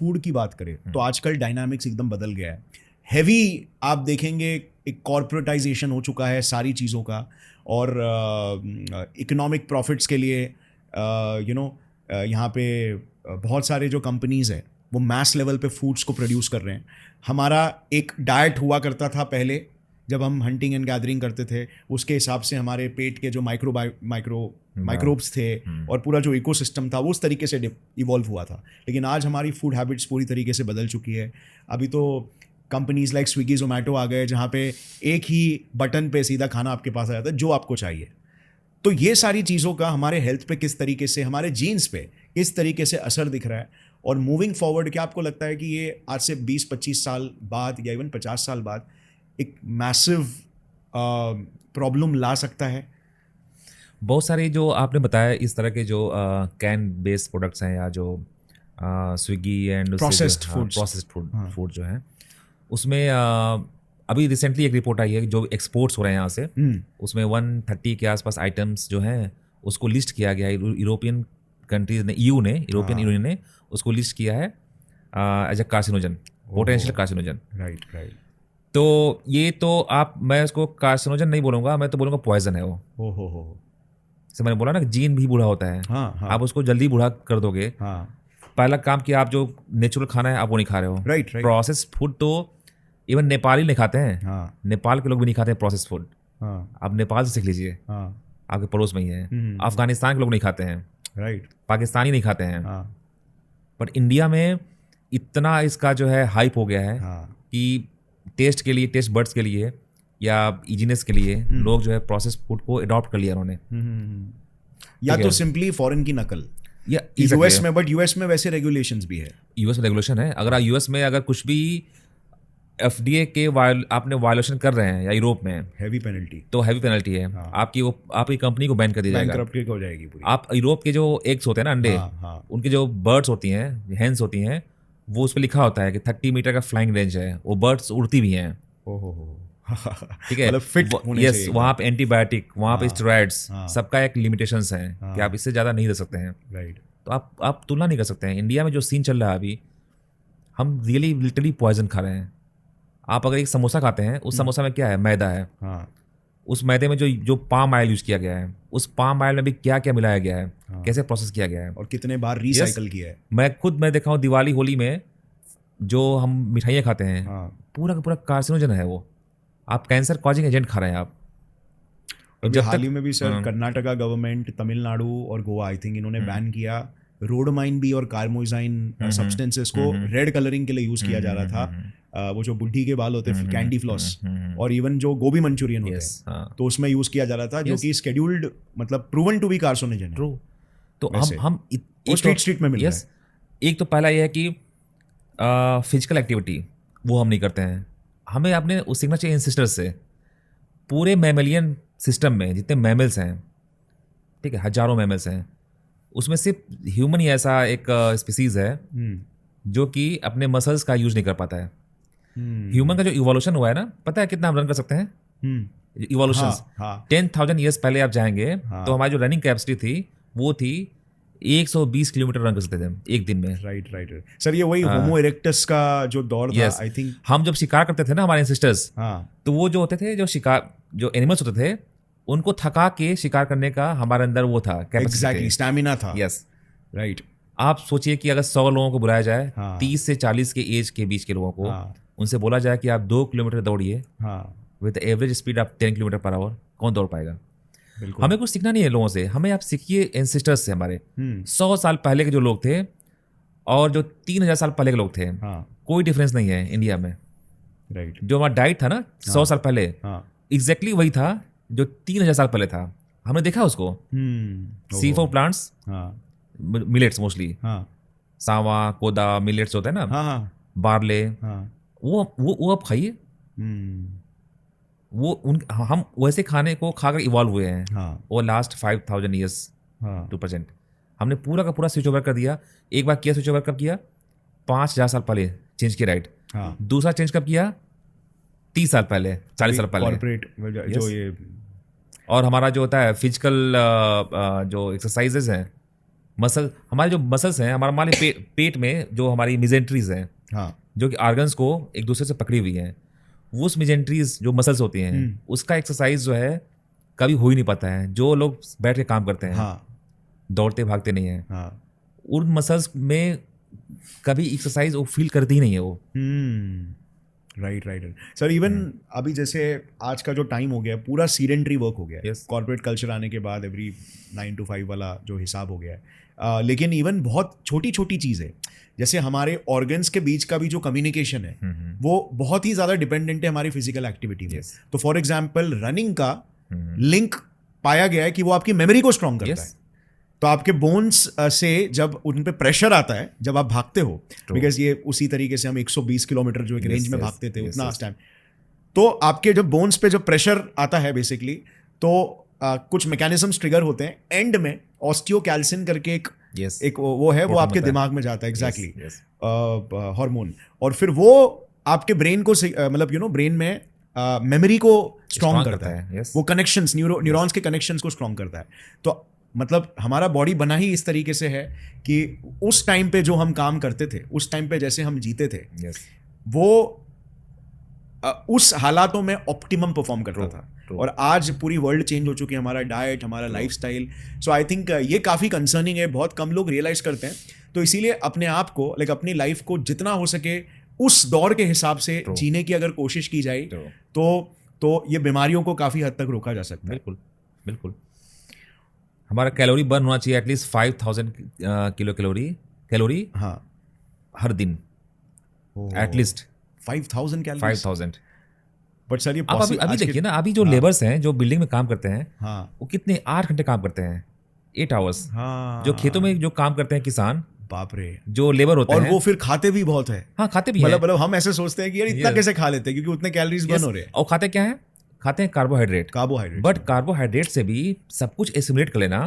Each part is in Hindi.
फूड की बात करें तो आजकल डायनामिक्स एकदम बदल गया है। हैवी आप देखेंगे एक कॉर्पोरेटाइजेशन हो चुका है सारी चीज़ों का, और इकोनॉमिक प्रॉफिट्स के लिए यहाँ पे बहुत सारे जो कंपनीज़ है वो मैस लेवल पे फूड्स को प्रोड्यूस कर रहे हैं। हमारा एक डाइट हुआ करता था पहले जब हम हंटिंग एंड गैदरिंग करते थे, उसके हिसाब से हमारे पेट के जो माइक्रोब्स थे और पूरा जो इकोसिस्टम था वो उस तरीके से इवॉल्व हुआ था। लेकिन आज हमारी फूड हैबिट्स पूरी तरीके से बदल चुकी है। अभी तो कंपनीज लाइक स्विगी जोमेटो आ गए जहाँ पे एक ही बटन पे सीधा खाना आपके पास आ जाता है जो आपको चाहिए। तो ये सारी चीज़ों का हमारे हेल्थ पे किस तरीके से, हमारे जीन्स पे किस तरीके से असर दिख रहा है, और मूविंग फॉरवर्ड क्या आपको लगता है कि ये आज से 20-25 साल बाद या इवन 50 साल बाद एक मैसिव प्रॉब्लम ला सकता है? बहुत सारे जो आपने बताया इस तरह के जो कैन बेस्ड प्रोडक्ट्स हैं या जो स्विगी एंड प्रोसेस्ड फूड जो है उसमें अभी रिसेंटली एक रिपोर्ट आई है जो एक्सपोर्ट्स हो रहे हैं यहाँ से, उसमें 130 के आसपास आइटम्स जो हैं उसको लिस्ट किया गया है। यूरोपियन कंट्रीज ने, यूरोपियन यूनियन ने उसको लिस्ट किया है as a carcinogen, potential carcinogen. Right. तो ये तो मैं उसको कार्सिनोजन नहीं बोलूँगा, मैं तो बोलूँगा पॉइजन है वो। हो जैसे मैंने बोला ना कि जीन भी बूढ़ा होता है। हाँ। आप उसको जल्दी बूढ़ा कर दोगे। हाँ। पहला काम कि आप जो नेचुरल खाना है आप वो नहीं खा रहे हो। राइट। प्रोसेस्ड फूड तो इवन नेपाली नहीं खाते हैं। हाँ। नेपाल के लोग भी नहीं खाते हैं प्रोसेस्ड फूड। हाँ। आप नेपाल से सीख लीजिए, हाँ। आपके पड़ोस में ही है। अफगानिस्तान के लोग नहीं खाते हैं। राइट। पाकिस्तानी नहीं खाते हैं। हाँ। बट इंडिया में इतना इसका जो है हाइप हो गया है कि टेस्ट के लिए, टेस्ट बर्ड्स के लिए या इजीनेस के लिए लोग जो है प्रोसेस्ड फूड को अडॉप्ट कर लिया उन्होंने। या तो सिंपली फॉरेन की नकल या यूएस में, बट यूएस में वैसे रेगुलेशंस भी है। यूएस में रेगुलेशन है। अगर यूएस में अगर कुछ भी एफडीए के आपने वायोलेशन कर रहे हैं या यूरोप में, हैवी पेनल्टी, तो हैवी पेनल्टी है। आपकी कंपनी को बैन कर दिया जाएगा, बैंकरप्ट हो जाएगी पूरी। आप यूरोप के जो एग्स होते हैं ना, अंडे, उनके जो बर्ड्स होती हैं, हेंस होती हैं, वो उस पर लिखा होता है कि 30 मीटर का फ्लाइंग रेंज है। वो बर्ड्स उड़ती भी हैं। ठीक है, मतलब फिट होने यस, चाहिए। वहाँ पे एंटीबायोटिक, वहाँ पे स्टेरॉइड्स, सबका एक लिमिटेशंस है कि आप इससे ज़्यादा नहीं दे सकते हैं। राइट। तो आप तुलना नहीं कर सकते हैं। इंडिया में जो सीन चल रहा है अभी, हम रियली लिटरली पॉइजन खा रहे हैं। आप अगर एक समोसा खाते हैं, उस समोसा में क्या है? मैदा है। उस मैदे में जो पाम ऑयल यूज किया गया है, उस पाम ऑयल में भी क्या क्या मिलाया गया है, कैसे प्रोसेस किया गया है, और कितने बार रिसाइकल किया है। मैं देखा हूँ दिवाली होली में जो हम मिठाइयाँ खाते हैं, पूरा का पूरा कार्सिनोजन है वो। आप कैंसर कॉजिंग एजेंट खा रहे हैं आप। और जब हाल ही में भी सर कर्नाटका गवर्नमेंट, तमिलनाडु और गोवा, आई थिंक इन्होंने बैन किया रोडमाइन भी और कार्मोजाइन सब्सटेंसेस को रेड कलरिंग के लिए यूज किया जा रहा था। वो जो बुढ़ी के बाल होते हैं, कैंडी फ्लॉस, और इवन जो गोभी मंचूरियन होते हैं, तो उसमें यूज किया जा रहा था, जो कि स्केड्यूल्ड, मतलब proven to be carcinogen. True. तो हम स्ट्रीट में मिल रहा है। एक तो पहला ये है कि फिजिकल एक्टिविटी वो हम नहीं करते हैं। हमें अपने सीखना चाहिए इंसिस्टर्स से। पूरे मैमलियन सिस्टम में जितने मैमल्स हैं, ठीक है, हजारों मैमल्स हैं, उसमें सिर्फ ह्यूमन ही ऐसा एक स्पीसीज है जो कि अपने मसल्स का यूज नहीं कर पाता है। ह्यूमन का जो इवोल्यूशन हुआ है ना, पता है कितना हम रन कर सकते हैं? इवोल्यूशन 10,000 ईयर्स पहले आप जाएंगे तो हमारी जो रनिंग कैपेसिटी थी वो थी 120 किलोमीटर रन कर सकते थे एक दिन में। राइट सर, ये वही होमो इरेक्टस का जो दौर था, आई थिंक। हम जब शिकार करते थे ना, हमारे एंसेस्टर्स, तो वो जो होते थे, जो एनिमल्स होते थे, उनको थका के शिकार करने का हमारे अंदर वो था, एग्जैक्टली, स्टैमिना था। Yes, right. आप सोचिए कि अगर 100 लोगों को बुलाया जाए, 30 से 40 के एज के बीच के लोगों को, उनसे बोला जाए कि आप 2 किलोमीटर दौड़िए with average speed of 10 kilometre per hour, कौन दौड़ पाएगा? हमें कुछ सीखना नहीं है लोगों से, हमें आप सीखिए एंसेस्टर्स से। हमारे 100 साल पहले के जो लोग थे और जो 3000 साल पहले के लोग थे, कोई डिफरेंस नहीं है इंडिया में। राइट। जो हमारा डाइट था ना 100 साल पहले, एग्जैक्टली वही था जो 3000 साल पहले था। हमने देखा उसको। C4 प्लांट्स, मिलेट्स मोस्टली, सावा, कोदा, मिलेट्स होते हैं ना, बार्ले, वो आप खाइए। हम वैसे खाने को खाकर इवॉल्व हुए हैं वो लास्ट 5000 ईयर्स टू प्रेजेंट। हमने पूरा का पूरा स्विच ओवर कर दिया। एक बार किया स्विच ओवर, कब किया? 5000 साल पहले चेंज किया, राइट। दूसरा चेंज कब किया? 30 साल पहले, 40 साल पहले। कॉर्पोरेट जो ये, और हमारा जो होता है फिजिकल जो एक्सरसाइजेज हैं, मसल, हमारे जो मसल्स हैं, हमारे पेट में जो हमारी मिजेंट्रीज हैं, हाँ जो कि आर्गन्स को एक दूसरे से पकड़ी हुई हैं, वो उस मिजेंट्रीज जो मसल्स होती हैं उसका एक्सरसाइज जो है कभी हो ही नहीं पाता है। जो लोग बैठ के काम करते हैं, हाँ दौड़ते भागते नहीं हैं, हाँ उन मसल्स में कभी एक्सरसाइज वो फील करती ही नहीं है वो। Right right sir. इवन अभी जैसे आज का जो टाइम हो गया है, पूरा सीडेंट्री वर्क हो गया है। Yes. कॉर्पोरेट कल्चर आने के बाद एवरी 9 to 5 वाला जो हिसाब हो गया है। लेकिन इवन बहुत छोटी छोटी चीज़ें, जैसे हमारे ऑर्गन्स के बीच का भी जो कम्युनिकेशन है वो बहुत ही ज़्यादा डिपेंडेंट है हमारी फिजिकल एक्टिविटी में। Yes. तो फॉर एग्जाम्पल रनिंग का लिंक पाया गया है कि वो आपकी मेमोरी को स्ट्रॉन्ग करता Yes. है। तो आपके बोन्स से जब उन पे प्रेशर आता है जब आप भागते हो, बिकॉज ये उसी तरीके से हम 120 किलोमीटर जो एक रेंज में भागते थे उतना टाइम, तो आपके जब बोन्स पे जब प्रेशर आता है बेसिकली, तो कुछ मैकेनिज्म्स ट्रिगर होते हैं। एंड में ऑस्टियोकैल्सिन करके एक वो है, वो आपके दिमाग में जाता है एग्जैक्टली हार्मोन, और फिर वो आपके ब्रेन को मतलब ब्रेन में मेमोरी को स्ट्रॉन्ग करता है। वो कनेक्शंस, न्यूरॉन्स के कनेक्शंस को स्ट्रॉन्ग करता है। तो मतलब हमारा बॉडी बना ही इस तरीके से है कि उस टाइम पे जो हम काम करते थे, उस टाइम पे जैसे हम जीते थे, वो उस हालातों में ऑप्टिमम परफॉर्म करता था। और आज पूरी वर्ल्ड चेंज हो चुकी है, हमारा डाइट, हमारा लाइफस्टाइल। सो आई थिंक ये काफ़ी कंसर्निंग है, बहुत कम लोग रियलाइज करते हैं। तो इसीलिए अपने आप को अपनी लाइफ को जितना हो सके उस दौर के हिसाब से जीने की अगर कोशिश की जाए तो ये बीमारियों को काफ़ी हद तक रोका जा सकता है। बिल्कुल बिल्कुल। हमारा कैलोरी बर्न होना चाहिए एटलीस्ट 5000 किलो कैलोरी हाँ हर दिन, एटलीस्ट 5000 कैलोरी। 5000। बट सर ये आप अभी देखिए ना, अभी जो लेबर्स हैं जो बिल्डिंग में काम करते हैं, हाँ वो कितने 8 घंटे काम करते हैं, 8 आवर्स। हाँ जो खेतों में जो काम करते हैं किसान, बाप रे, जो लेबर होते और हैं, वो फिर खाते भी बहुत है। हाँ खाते भी हैं। मतलब हम ऐसे सोचते हैं कि यार इतना कैसे खा लेते हैं, क्योंकि उतने कैलोरीज बर्न हो रहे हैं। और खाते क्या है? खाते हैं कार्बोहाइड्रेट। बट कार्बोहाइड्रेट से भी सब कुछ एसिमुलेट कर लेना,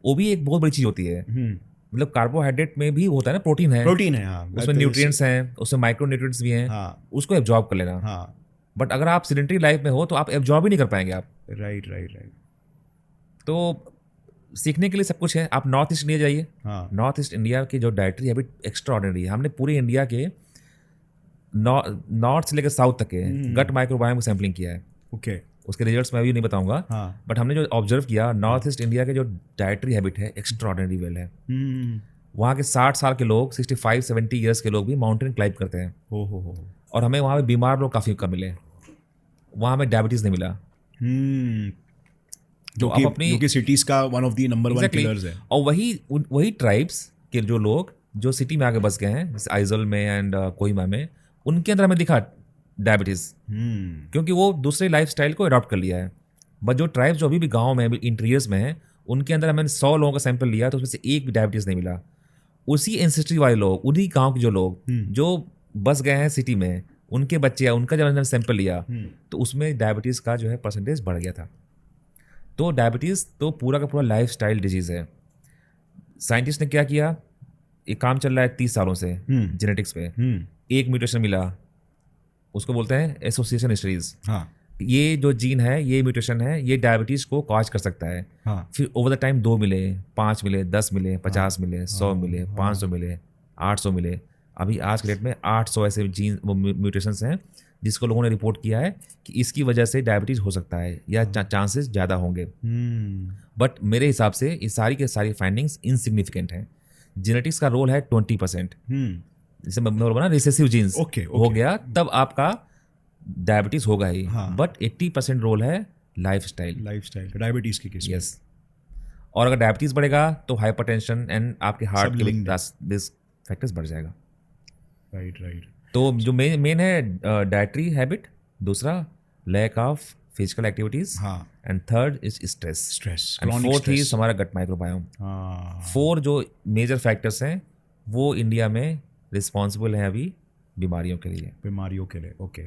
वो भी एक बहुत बड़ी चीज होती है। मतलब कार्बोहाइड्रेट में भी होता है ना, प्रोटीन है, हाँ, उसमें न्यूट्रिएंट्स हैं, उसमें माइक्रो न्यूट्रिएंट्स भी हैं, हाँ, उसको एब्जॉर्ब कर लेना। हाँ, बट अगर आप सेडेंटरी लाइफ में हो तो आप एब्जॉर्ब ही नहीं कर पाएंगे आप। राइट। तो सीखने के लिए सब कुछ है। आप नॉर्थ ईस्ट इंडिया जाइए, हाँ, नॉर्थ ईस्ट इंडिया की जो डाइटरी हैबिट एक्स्ट्रा ऑर्डिनरी है। हमने पूरे इंडिया के नॉर्थ से लेकर साउथ तक के गट माइक्रोबायोम को सैम्पलिंग किया है। ओके, उसके रिजल्ट्स मैं भी नहीं बताऊंगा, हाँ, बट हमने जो ऑब्जर्व किया, नॉर्थ ईस्ट इंडिया के जो डाइटरी हैबिट है एक्स्ट्रा ऑर्डिनरी वेल है। वहाँ के 60 साल के लोग, 65-70 ईयर्स के लोग भी माउंटेन क्लाइंब करते हैं। हो। और हमें वहाँ पे बीमार लोग काफ़ी कम मिले, वहाँ हमें डायबिटीज़ नहीं मिला। जो कि सिटीज का one of the number 1 killers है। और वही ट्राइब्स के जो लोग जो सिटी में आके बस गए हैं, जैसे आइजल में एंड कोहिमा में, उनके अंदर हमें दिखा डायबिटीज़, क्योंकि वो दूसरे लाइफस्टाइल को अडॉप्ट कर लिया है। बट जो ट्राइब्स जो अभी भी गाँव में, इंटीरियर्स में है, उनके अंदर हमने 100 लोगों का सैंपल लिया तो उसमें से एक भी डायबिटीज़ नहीं मिला। उसी एंसेस्ट्री वाले लोग, उन्हीं गाँव के जो लोग जो बस गए हैं सिटी में, उनके बच्चे या उनका जब हमने सैंपल लिया तो उसमें डायबिटीज़ का जो है परसेंटेज बढ़ गया था। तो डायबिटीज़ तो पूरा का पूरा लाइफस्टाइल डिजीज़ है। साइंटिस्ट ने क्या किया, एक काम चल रहा है 30 सालों से जेनेटिक्स पे, एक म्यूटेशन मिला, उसको बोलते हैं एसोसिएशन हिस्ट्रीज। हाँ, ये जो जीन है, ये म्यूटेशन है, ये डायबिटीज़ को कॉज कर सकता है। हाँ, फिर ओवर द टाइम 2 मिले, 5 मिले, 10 मिले, 50 मिले, 100 मिले, 500 मिले, 800 मिले। अभी आज के डेट में 800 ऐसे जीन म्यूटेशंस हैं जिसको लोगों ने रिपोर्ट किया है कि इसकी वजह से डायबिटीज़ हो सकता है या चांसेस ज़्यादा होंगे। बट मेरे हिसाब से ये सारी के सारी फाइंडिंग्स इनसिग्निफिकेंट हैं। जेनेटिक्स का रोल है 20%। जैसे मैं बोला ना, रिसेसिव जीन्स हो गया तब आपका डायबिटीज़ होगा ही। बट 80% रोल है लाइफस्टाइल डायबिटीज़ की केस। यस। और अगर डायबिटीज़ बढ़ेगा तो हाइपरटेंशन एंड आपके हार्ट के रिस्क फैक्टर्स बढ़ जाएगा। राइट। तो जो मेन है डाइटरी हैबिट, दूसरा lack of physical activities, and third is stress, and fourth is हमारा गट माइक्रोबायोम। 4 जो मेजर फैक्टर्स हैं वो इंडिया में रिस्पॉन्सिबल हैं अभी बीमारियों के लिए। ओके।